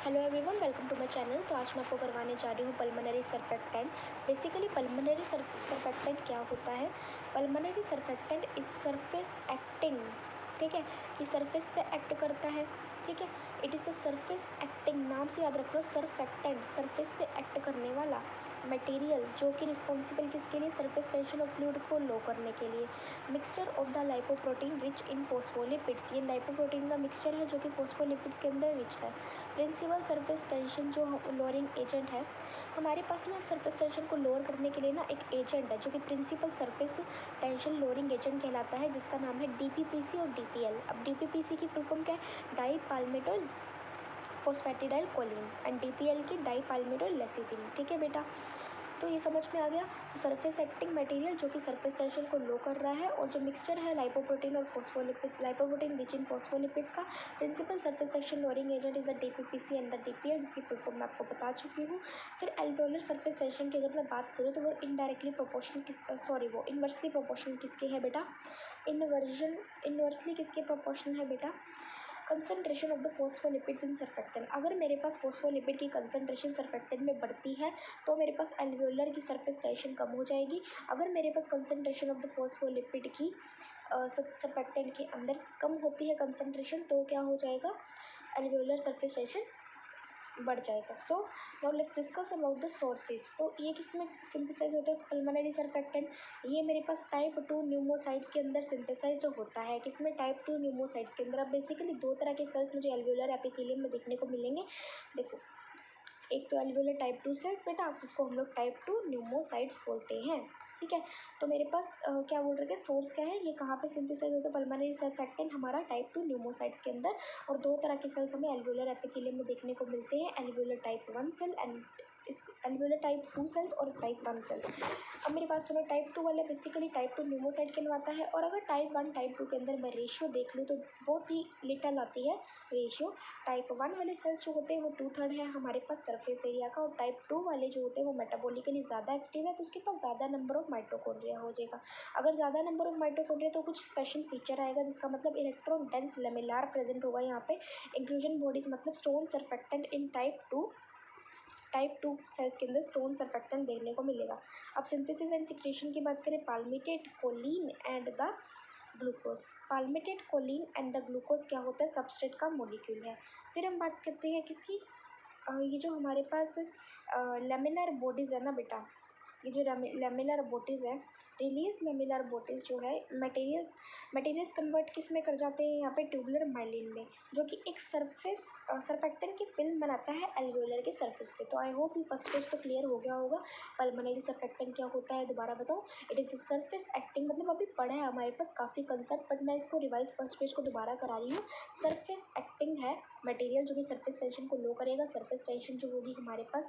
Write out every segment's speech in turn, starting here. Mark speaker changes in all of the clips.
Speaker 1: Hello everyone, welcome to my channel. तो आज मैं आपको करवाने जा रही हूँ pulmonary surfactant. Basically pulmonary surfactant क्या होता है? Pulmonary surfactant is surface acting, ठीक है। ये सरफेस पे एक्ट करता है, ठीक है। It is the surface acting, नाम से याद रख लो, सरफेक्टेंट, सरफेस पे एक्ट करने वाला मटेरियल जो कि रिस्पॉन्सिबल किसके लिए? सरफेस टेंशन ऑफ फ्लूइड को लो करने के लिए। Mixture of the lipoprotein rich in phospholipids, ये लाइपोप्रोटीन का मिक्सचर है जो कि फॉस्फोलिपिड्स के अंदर रिच है। प्रिंसिपल सरफेस टेंशन जो लोअरिंग एजेंट है, हमारे पास ना सरफेस टेंशन को लोअर करने के लिए ना एक एजेंट है जो कि principal surface tension lowering agent कहलाता है, जिसका नाम है डीपीपीसी और डीपीएल। अब डीपीपीसी की फुल फॉर्म क्या है? Di palmitoyl phosphatidyl choline, and DPL की डाई पाल्मिटोल लेसिथिन, ठीक है बेटा। तो ये समझ में आ गया। तो सरफेस एक्टिंग मटेरियल जो कि सरफेस टेंशन को लो कर रहा है, और जो मिक्सचर है लाइपोप्रोटीन और phospholipid, lipoprotein rich in phospholipids का principal surface tension lowering agent is the DPPC and the DPL, जिसकी फुल फॉर्म मैं आपको बता चुकी हूँ। फिर एल्वेओलर सरफेस टेंशन की अगर मैं बात करूँ तो वो इनडायरेक्टली प्रोपोर्शनल वो इन्वर्सली प्रोपोर्शनल किसके है बेटा? इन्वर्सली किसके प्रोपोर्शनल है बेटा? Concentration of the phospholipids in surfactant. अगर मेरे पास फॉस्फोलिपिड की कंसनट्रेशन सरफेक्टेंट में बढ़ती है तो मेरे पास एल्वेओलर की सरफेस टेंशन कम हो जाएगी। अगर मेरे पास कंसनट्रेशन ऑफ द फॉस्फोलिपिड की सरफेक्टेंट के अंदर कम होती है कंसनट्रेशन, तो क्या हो जाएगा? एल्वेओलर सरफेस टेंशन बढ़ जाएगा। So now let's discuss about the sources. तो ये किसमें सिंथेसाइज होता है पल्मोनरी सरफेक्टेंट? ये मेरे पास टाइप 2 न्यूमोसाइट्स के अंदर सिंथेसाइज होता है। किसमें? टाइप 2 न्यूमोसाइट्स के अंदर। अब बेसिकली दो तरह के सेल्स मुझे एल्वेओलर एपिथेलियम में देखने को मिलेंगे। देखो, एक तो एल्वेओलर टाइप 2 सेल्स बेटा, जिसको हम लोग टाइप 2 न्यूमोसाइट्स बोलते हैं, ठीक है। तो मेरे पास क्या बोल रहे थे, सोर्स क्या है, ये कहाँ पे सिंथेसाइज होता है? पल्मोनरी सरफेक्टेंट हमारा टाइप 2 न्यूमोसाइट्स के अंदर। और दो तरह के सेल्स हमें एल्वेओलर एपिथेलियम में देखने को मिलते हैं, एल्वेओलर टाइप 1 सेल एंड इस एल्वेओलर टाइप 2 सेल्स और टाइप 1 सेल। अब मेरी बात सुनो, टाइप 2 वाला बेसिकली टाइप 2 न्यूमोसाइट कहलाता है। और अगर टाइप 1 टाइप 2 के अंदर मैं रेशियो देख लूँ तो बहुत ही लिटल आती है रेशियो। टाइप 1 वाले सेल्स जो होते हैं वो 2/3 है हमारे पास सरफेस एरिया का, और टाइप 2 वाले जो होते हैं वो मेटाबॉलिकली ज़्यादा एक्टिव है, तो उसके पास ज़्यादा नंबर ऑफ माइटोकॉन्ड्रिया हो जाएगा। अगर ज़्यादा नंबर ऑफ माइटोकॉन्ड्रिया तो कुछ स्पेशल फीचर आएगा, जिसका मतलब इलेक्ट्रॉन डेंस लेमिनार प्रेजेंट होगा यहाँ पे। इंक्लूजन बॉडीज मतलब store surfactant in type 2 sales के अंदर स्टोन सरफेक्टेंट देखने को मिलेगा। अब सिंथेसिस एंड सिक्रेशन की बात करें, palmitate choline and the glucose. Palmitate choline and the glucose क्या होता है? सबस्ट्रेट का मॉलिक्यूल है। फिर हम बात करते हैं किसकी? ये जो हमारे पास लेमिनर बॉडीज़ है ना बेटा, ये जो लेमिनर बॉडीज़ है, रिलीज लेमिनर बॉडीज़ जो है मटेरियल्स कन्वर्ट किस में कर जाते हैं? यहाँ पे ट्यूबुलर माइलिन में, जो कि एक सरफेस सरफेक्टेंट की फिल्म बनाता है एल्वेओलर के सरफेस पे। तो आई होप ये फर्स्ट पेज तो क्लियर हो गया होगा। पल्मोनरी सरफेक्टेंट क्या होता है दोबारा बताऊँ? इट इज़ सरफेस एक्टिंग, मतलब अभी पढ़ा है हमारे पास काफ़ी कंसेप्ट, बट मैं इसको रिवाइज फर्स्ट पेज को दोबारा करा रही हूँ। सरफेस एक्टिंग है मटेरियल जो कि सरफेस टेंशन को लो करेगा। सरफेस टेंशन जो होगी हमारे पास,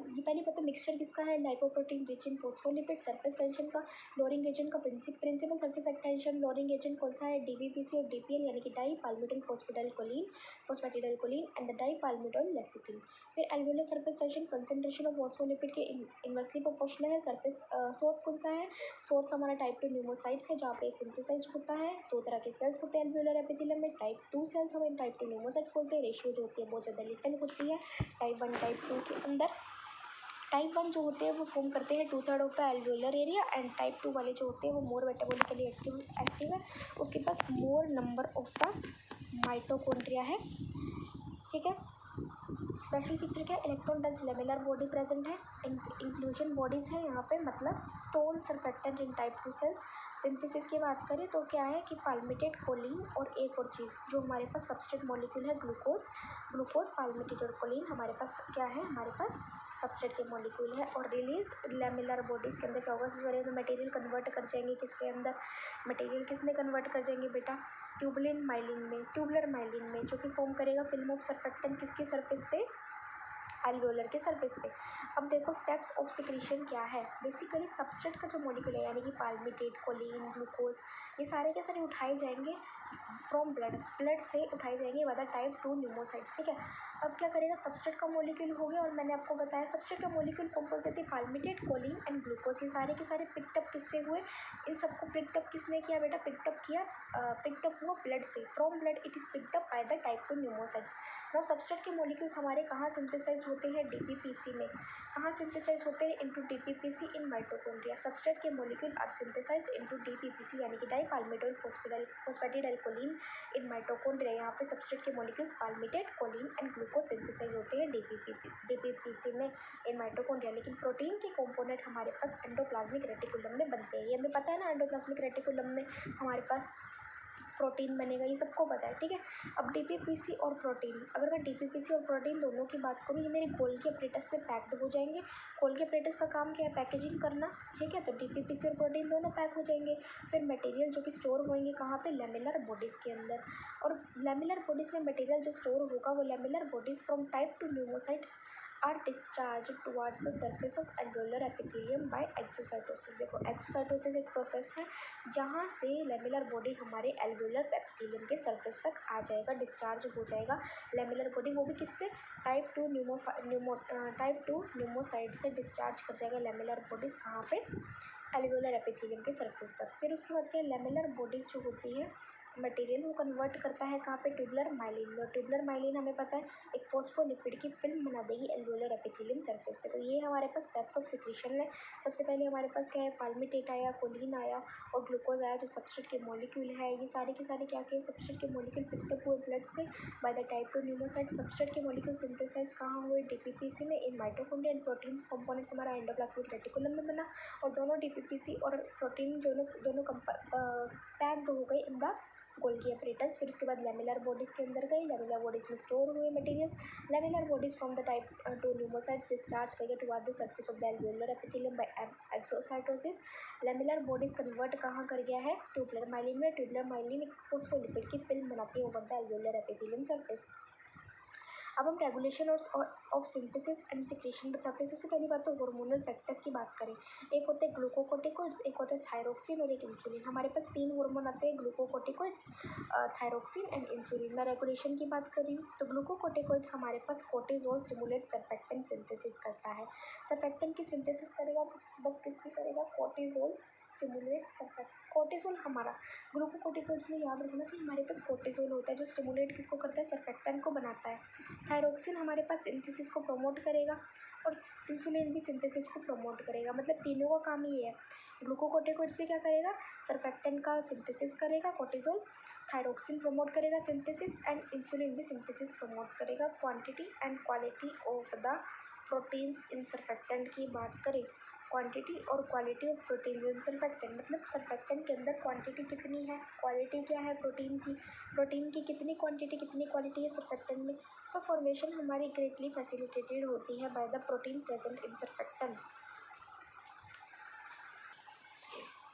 Speaker 1: ये पहले पता मिक्सचर किसका है? Lipoprotein rich in phospholipid. Surface tension का लोअरिंग एजेंट का principal surface tension lowering agent कौन सा है? डीपीपीसी और डीपीएल, यानी कि di palmitoyl phosphatidyl choline and the di palmitoyl lecithin. फिर alveolar surface tension concentration of phospholipid के इनवर्सली प्रोपोर्शनल है। सरफेस सोर्स कौन सा है? सोर्स हमारा टाइप 2 न्यूमोसाइट्स है, जहाँ पे सिंथेसाइज होता है। दो तरह के सेल्स होते हैं एल्वेओलर एपिथेलियम में, टाइप 2 सेल्स हमें टाइप 2 न्यूमोसाइट्स बोलते हैं। रेशियो जो होती है बहुत ज़्यादा लिटल होती है टाइप 1 टाइप 2 के अंदर। टाइप 1 जो होते हैं वो फॉर्म करते हैं 2/3 of the एल्वेओलर area, and type 2 वाले जो होते हैं वो मोर मेटाबॉलिकली एक्टिव है, उसके पास more number of the mitochondria है, ठीक है। स्पेशल फीचर क्या है? Electron dense laminar body present है, इंक्लूजन बॉडीज़ है यहाँ पे, मतलब store surfactant in type 2 cells. Synthesis की बात करें तो क्या है कि पाल्मिटेट कोलिन, और एक और चीज़ जो हमारे पास सबस्ट्रेट मॉलिक्यूल है ग्लूकोज पाल्मिटेट और कोलिन हमारे पास क्या है? हमारे पास सबस्ट्रेट के मॉलिक्यूल है। और रिलीज लेमिनर बॉडीज़ के अंदर क्या होगा? सबसे पहले मटेरियल कन्वर्ट कर जाएंगे किसके अंदर? मटेरियल किस में कन्वर्ट कर जाएंगे बेटा? ट्यूबुलर माइलिन में, जो कि फॉर्म करेगा फिल्म ऑफ सरफेक्टेंट किसके सरफेस पे? एल्वेओलर के सरफेस पे। अब देखो स्टेप्स ऑफ सिक्रीशन क्या है। बेसिकली सबस्ट्रेट का जो मॉलिक्यूल है, यानी कि पाल्मिटेट कोलिन ग्लूकोज, ये सारे के सारे उठाए जाएंगे फ्रॉम ब्लड से उठाए जाएंगे बाय द टाइप 2 न्यूमोसाइट्स, ठीक है। अब क्या करेगा? सबस्ट्रेट का मॉलिक्यूल हो गया, और मैंने आपको बताया सबस्ट्रेट का मॉलिक्यूल कंपोजिट है पाल्मिटेट कोलिन एंड ग्लूकोज। ये सारे के सारे पिकटअप किससे हुए? इन सबको पिकटअप किसने किया बेटा? पिकटअप हुआ ब्लड से, from blood it is picked up by the type 2 pneumocytes. वो सब्सट्रेट के मॉलिक्यूल्स हमारे कहाँ सिंथेसाइज होते हैं, डीपीपीसी में। कहाँ सिंथेसाइज होते हैं, इनटू डीपीपीसी इन माइटोकॉन्ड्रिया। सब्सट्रेट के मॉलिक्यूल आर सिंथेसाइज्ड इनटू डीपीपीसी यानी कि डाइपाल्मिटोइल फॉस्फेटिडाइलकोलिन इन माइटोकॉन्ड्रिया। यहाँ पे सब्सट्रेट के molecules palmitate, choline and glucose synthesize होते हैं डीपीपीसी में इन माइटोकॉन्ड्रिया। लेकिन प्रोटीन के कंपोनेंट हमारे पास एंडोप्लाज्मिक रेटिकुलम में बनते हैं। ये हमें पता है ना, एंडोप्लाज्मिक रेटिकुलम में हमारे पास प्रोटीन बनेगा, ये सबको पता है, ठीक है। अब डीपीपीसी और प्रोटीन, अगर मैं डीपीपीसी और प्रोटीन दोनों की बात करूँ, ये मेरे गोल्गी अपरेटस में पैक्ड हो जाएंगे। गोल्गी अपरेटस का काम क्या है, पैकेजिंग करना, ठीक है। तो डीपीपीसी और प्रोटीन दोनों पैक हो जाएंगे। फिर मटेरियल जो कि स्टोर होंगे कहाँ पे, लेमिलर बॉडीज़ के अंदर। और लेमिलर बॉडीज़ में मटेरियल जो स्टोर होगा वो lamellar bodies from type two pneumocyte are discharge towards the surface of alveolar epithelium by exocytosis. देखो एक्सोसाइटोसिस एक प्रोसेस है जहाँ से लेमिलर बॉडी हमारे एल्वेओलर एपिथेलियम के सर्फेस तक आ जाएगा, डिस्चार्ज हो जाएगा लेमिलर बॉडी, वो भी किससे, टाइप टू न्यूमोसाइट से डिस्चार्ज कर जाएगा लेमिलर बॉडीज़ कहाँ पे, एल्वेओलर एपिथेलियम के सर्फेस तक। फिर उसके बाद क्या, लेमिलर बॉडीज़ जो होती है मटेरियल वो कन्वर्ट करता है कहाँ पे, ट्यूबुलर माइलिन में। ट्यूबुलर माइलिन हमें पता है एक फॉस्फोलिपिड की फिल्म बना देगी एल्वेओलर एपिथेलियम सरफेस पे। तो ये हमारे पास स्टेप्स ऑफ सिक्रीशन है। सबसे पहले हमारे पास क्या है, पाल्मिटेट आया, कोलिन आया और ग्लूकोज आया जो सब्सट्रेट के मॉलिक्यूल है। ये सारे के सारे क्या किए, सब्सट्रेट के मॉलिक्यूल पिकअप हुए ब्लड से by the type two pneumocyte. Substrate के मॉलिक्यूल सिंथेसाइज कहाँ हुए, डीपीपीसी में in mitochondria and proteins components हमारा एंडोप्लाज्मिक रेटिकुलम में बना। और दोनों डीपीपीसी और प्रोटीन दोनों पैक्ड हो गए इन द गोल्गी अपरेटस। फिर उसके बाद लेमिलर बॉडीज़ के अंदर गई, लेमिलर बॉडीज़ में स्टोर हुए material. Lamellar bodies from the type two pneumocytes discharge करेंगे toward the surface of the alveolar epithelium by exocytosis. Lamellar bodies convert कहाँ कर गया है, ट्यूबुलर माइलिन में। ट्यूबुलर माइलिन एक फोस्फोलिपिड की फिल्म बनाती है over the alveolar epithelium surface. अब हम regulation of synthesis and secretion बताते हैं। सबसे पहली बात तो हार्मोनल फैक्टर्स की बात करें, एक होते हैं ग्लूकोकोर्टिकॉइड्स, एक होते हैं थायरोक्सिन और एक इंसुलिन। हमारे पास 3 हार्मोन आते हैं, ग्लूकोकोर्टिकॉइड्स, थायरोक्सिन एंड इंसुलिन। मैं रेगुलेशन की बात कर रही हूँ तो ग्लूकोकोर्टिकॉइड्स हमारे पास कोर्टिजोल स्टिमुलेट सर्फेक्टेंट सिंथेसिस करता है। सर्फेक्टेंट की सिंथेसिस करेगा बस किसकी करेगा, कोर्टिजोल स्टिमुलेट सर्फेक्ट। कोर्टिजोल हमारा ग्लूकोकोर्टिकॉइड्स में याद रखना कि हमारे पास कोर्टिजोल होता है जो स्टिमुलेट किसको करता है, सर्फेक्टेंट को बनाता है। थायरोक्सिन हमारे पास सिंथेसिस को प्रमोट करेगा और इंसुलिन भी सिंथेसिस को प्रमोट करेगा। मतलब तीनों का काम ही है। ग्लूकोकोर्टिकॉइड्स भी क्या करेगा, सर्फेक्टेंट का सिंथेसिस करेगा कोर्टिजोल, थायरोक्सिन प्रमोट करेगा सिंथेसिस एंड इंसुलिन भी सिंथेसिस प्रमोट करेगा। Quantity and quality of the proteins in surfactant की बात करें, क्वांटिटी और quality of protein in surfactant, मतलब सर्फेक्टेंट के अंदर क्वांटिटी कितनी है, क्वालिटी क्या है प्रोटीन की कितनी क्वांटिटी कितनी क्वालिटी है सर्फेक्टेंट में। सो फॉर्मेशन हमारी ग्रेटली फैसिलिटेटेड होती है by the protein present in surfactant.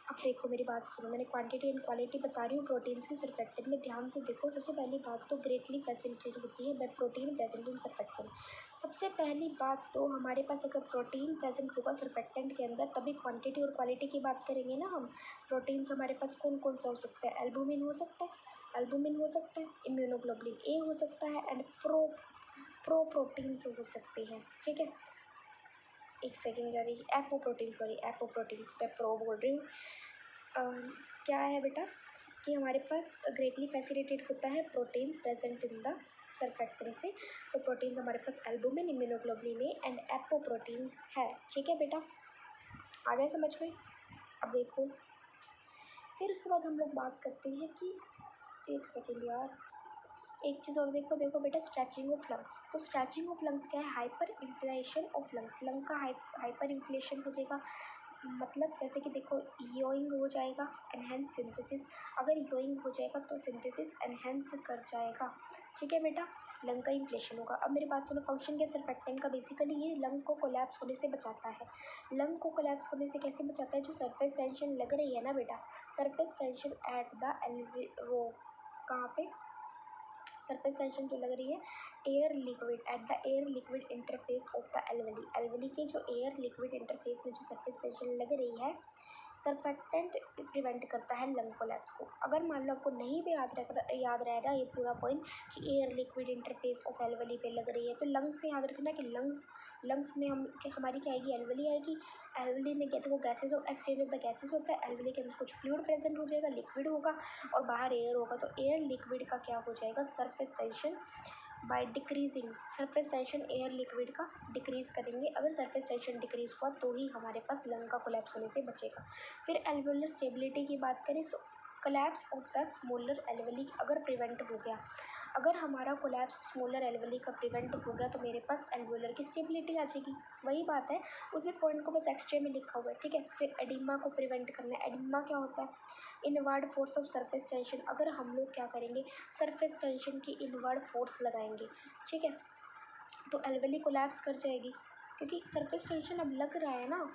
Speaker 1: अब देखो मेरी बात सुनो, मैंने क्वांटिटी एंड क्वालिटी बता रही हूँ प्रोटीन्स की सर्फेक्टेंट में, ध्यान से देखो। सबसे पहली बात तो ग्रेटली फैसिलिटेटेड होती है bye protein present in surfactant. सबसे पहली बात तो हमारे पास अगर प्रोटीन प्रेजेंट होगा सर्फेक्टेंट के अंदर तभी क्वांटिटी और क्वालिटी की बात करेंगे ना हम। प्रोटीन्स हमारे पास कौन कौन सा हो सकता है, एल्बुमिन हो सकता है, हो सकता है, इम्यूनोग्लोबुलिन ए हो सकता है एंड प्रोटीन्स हो सकते हैं, ठीक है। एक सेकेंड जा रही है, एपोप्रोटीन्स पे प्रो बोल रही हूँ। क्या है बेटा कि हमारे पास ग्रेटली फैसिलिटेट होता है proteins present in the surfactant से। सो प्रोटीन्स हमारे पास albumin, immunoglobulin A and apoprotein है, ठीक है बेटा, आ गया समझ में। अब देखो फिर उसके बाद हम लोग बात करते हैं कि, एक सेकेंड यार, एक चीज़ और देखो बेटा, स्ट्रेचिंग ऑफ लंग्स। तो स्ट्रेचिंग ऑफ लंग्स क्या है, hyper inflation of lungs. Lung का हाइपर इन्फ्लेशन हो जाएगा, मतलब जैसे कि देखो योइंग हो जाएगा, एनहेंस सिंथेसिस। अगर योइंग हो जाएगा तो सिंथेसिस एनहेंस कर जाएगा, ठीक है बेटा। लंग का इन्फ्लेशन होगा। अब मेरी बात सुनो, फंक्शन क्या सर्फेक्टेंट का, बेसिकली ये लंग को कोलैप्स होने से बचाता है। लंग को कोलैप्स होने से कैसे बचाता है, जो सरफेस टेंशन लग रही है ना बेटा, सरफेस टेंशन एट द एल्वेओ, कहाँ पे, सरफेस टेंशन जो लग रही है air liquid at the air liquid interface of the alveoli. Alveoli के जो एयर लिक्विड इंटरफेस में जो सरफेस टेंशन लग रही है, सर्फेक्टेंट प्रिवेंट करता है लंग कोलैप्स को। अगर मान लो आपको नहीं भी याद रहेगा ये पूरा पॉइंट कि air liquid interface of alveoli पे लग रही है, तो लंग्स से याद रखना कि लंग्स में हमारी क्या आएगी, एल्वेली आएगी। एल्वेली में क्या वो गैसेज और एक्सचेंज ऑफ द गैसेज होता है। एल्वेली के अंदर कुछ फ्लूइड प्रेजेंट हो जाएगा, लिक्विड होगा और बाहर एयर होगा, तो एयर लिक्विड का क्या हो जाएगा, surface tension by decreasing surface tension air liquid का डिक्रीज करेंगे। अगर सरफेस टेंशन डिक्रीज हुआ तो ही हमारे पास लंग का कोलैप्स होने से बचेगा। फिर एल्वेओलर स्टेबिलिटी की बात करें तो collapse of the smaller alveoli अगर प्रिवेंट हो गया, अगर हमारा कोलैप्स स्मॉलर एल्वेली का प्रिवेंट हो गया तो मेरे पास एल्वेओलर की स्टेबिलिटी आ जाएगी। वही बात है, उसी पॉइंट को बस एक्स्ट्रा में लिखा हुआ है, ठीक है। फिर एडिमा को प्रिवेंट करना है। एडिमा क्या होता है? Inward force of surface tension. अगर हम लोग क्या करेंगे, सरफेस टेंशन की इनवर्ड फोर्स लगाएंगे, ठीक है, तो एल्वेली कोलैप्स कर जाएगी, क्योंकि सरफेस टेंशन अब लग रहा है ना,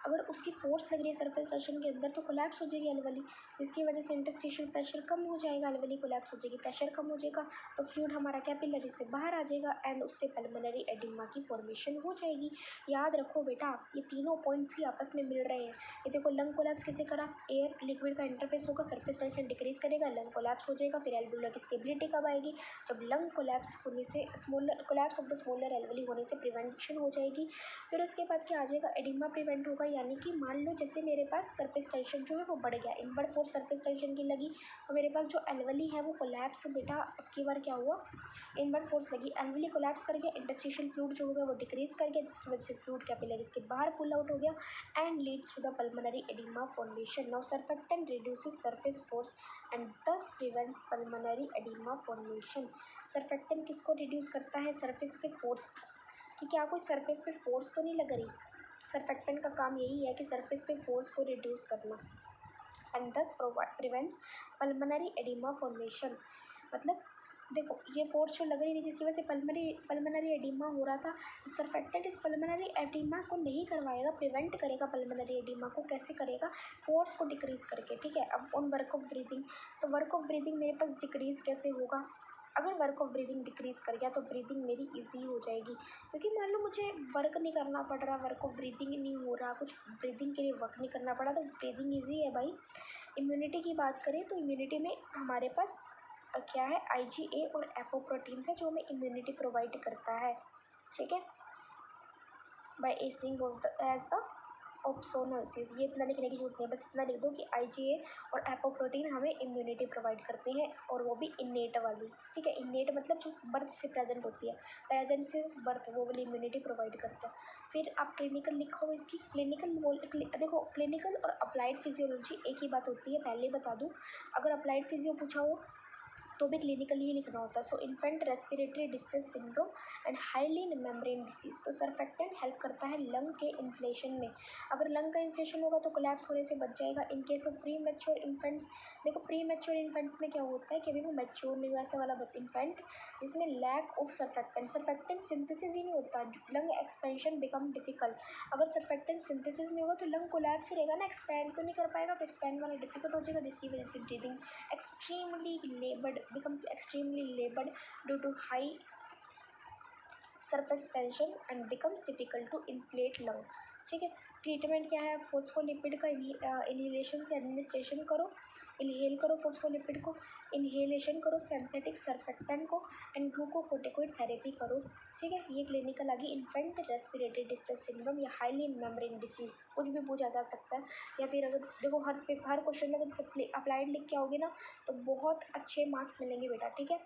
Speaker 1: अगर उसकी फोर्स लग रही है सरफेस टेंशन के अंदर तो कोलैप्स हो जाएगी एल्वेली, जिसकी वजह से इंटरस्टिशियल प्रेशर कम हो जाएगा, एल्वेली कोलैप्स हो जाएगी, प्रेशर कम हो जाएगा तो फ्लूइड हमारा कैपिलरी से बाहर आ जाएगा एंड उससे पल्मोनरी एडिमा की फॉर्मेशन हो जाएगी। याद रखो बेटा, ये तीनों पॉइंट्स ही आपस में मिल रहे हैं। ये देखो, लंग कोलैप्स कैसे करा, एयर लिक्विड का इंटरफेस होगा, सरफेस टेंशन डिक्रीज करेगा, लंग कोलैप्स हो जाएगा। फिर एल्वेओलर की स्टेबिलिटी कब आएगी? जब लंग कोलैप्स होने से, smaller collapse of the smaller alveoli होने से प्रिवेंशन हो जाएगी। फिर उसके बाद क्या आ जाएगा, एडिमा प्रिवेंट होगा, यानी कि मान लो जैसे मेरे पास सरफेस टेंशन जो है वो बढ़ गया, इनवर्ड फोर्स सरफेस टेंशन की लगी तो मेरे पास जो एल्वेली है वो कोलैप्स, बेटा अब की बार क्या हुआ, इनवर्ड फोर्स लगी, एल्वेली कोलैप्स कर गया, इंटरस्टिशियल फ्लूइड जो हो गया वो डिक्रीज कर गया, जिसकी वजह से फ्लूइड कैपिलरीज के बाहर पुल आउट हो गया and leads to the pulmonary oedema formation. Now surfactant reduces surface force and thus prevents pulmonary oedema formation. Surfactant किसको रिड्यूस करता है? सरफेस पे फोर्स, कि क्या कोई सरफेस पे फोर्स तो नहीं लग रही। सर्फेक्टेंट का काम यही है कि सरफेस पे फोर्स को रिड्यूस करना and thus prevents pulmonary oedema formation. मतलब देखो, ये फोर्स जो लग रही थी जिसकी वजह से पल्मोनरी एडिमा हो रहा था, सर्फेक्टेंट इस पल्मोनरी एडिमा को नहीं करवाएगा, प्रिवेंट करेगा पल्मोनरी एडिमा को। कैसे करेगा? फोर्स को डिक्रीज करके, ठीक है। अब ऑन वर्क ऑफ ब्रीदिंग, तो वर्क ऑफ ब्रीदिंग मेरे पास डिक्रीज कैसे होगा? अगर वर्क ऑफ ब्रीदिंग डिक्रीज कर गया तो ब्रीदिंग मेरी इजी हो जाएगी, क्योंकि मान लो मुझे वर्क नहीं करना पड़ रहा, वर्क ऑफ ब्रीदिंग नहीं हो रहा, कुछ ब्रीदिंग के लिए वर्क नहीं करना पड़ा तो ब्रीदिंग इजी है भाई। इम्यूनिटी की बात करें तो इम्यूनिटी में हमारे पास क्या है, IgA और एपोप्रोटीन है जो हमें इम्यूनिटी प्रोवाइड करता है, ठीक है, by acing of the edge the opsonisation. ये इतना लिखने की जरूरत नहीं है, बस इतना लिख दो कि IgA और एपोप्रोटीन हमें इम्यूनिटी प्रोवाइड करते हैं और वो भी इनेट वाली, ठीक है। इनेट मतलब जो बर्थ से प्रेजेंट होती है, प्रेजेंट सिंस बर्थ, वो वाली इम्यूनिटी प्रोवाइड करता है। फिर आप क्लिनिकल लिखो, इसकी क्लिनिकल देखो, क्लिनिकल और अप्लाइड फिजियोलॉजी एक ही बात होती है, पहले बता दूँ। अगर अप्लाइड फिजियो पूछा हो तो भी क्लिनिकली ही लिखना होता है। So infant respiratory distress syndrome and highly membrane disease. तो सर्फेक्टेंट हेल्प करता है लंग के इन्फ्लेशन में। अगर लंग का इन्फ्लेशन होगा तो कोलैप्स होने से बच जाएगा। In case of pre mature infants, देखो प्री मैच्योर इन्फेंट्स में क्या होता है कि अभी वो मैच्योर नहीं हुआ, ऐसा वाला इन्फेंट जिसमें लैक ऑफ सर्फेक्टेंट सिंथेसिस ही नहीं होता, लंग एक्सपेंशन बिकम डिफिकल्ट। अगर सर्फेक्टेंट सिंथेसिस नहीं होगा तो लंग कोलैप्स ही रहेगा ना, एक्सपैंड तो नहीं कर पाएगा, तो एक्सपैंड वाला डिफिकल्ट हो जाएगा, जिसकी वजह से breathing extremely labored becomes extremely labored due to high surface tension and becomes difficult to inflate lung, ठीक है। ट्रीटमेंट क्या है? फोस्फोलिपिड का इनहेलेशन से एडमिनिस्ट्रेशन करो, इनहेल करो फोस्फोलिपिड को, इनहेलेशन करो सिंथेटिक सर्फेक्टेंट को एंड ग्लूकोकोर्टिकोइड थेरेपी करो, ठीक है। ये क्लिनिकल आ गई इन्फेंट रेस्पिरेटरी डिस्ट्रेस सिंड्रोम या हाईली मेम्ब्रेन डिसीज, कुछ भी पूछा जा सकता है। या फिर अगर देखो हर क्वेश्चन में अगर अप्लाइड लिख के आओगे ना तो बहुत अच्छे मार्क्स मिलेंगे बेटा, ठीक है।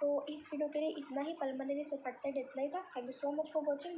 Speaker 1: सो इस वीडियो के लिए इतना ही, पल्मोनरी सर्फेक्टेंट इतना ही था। Thank you so much for watching.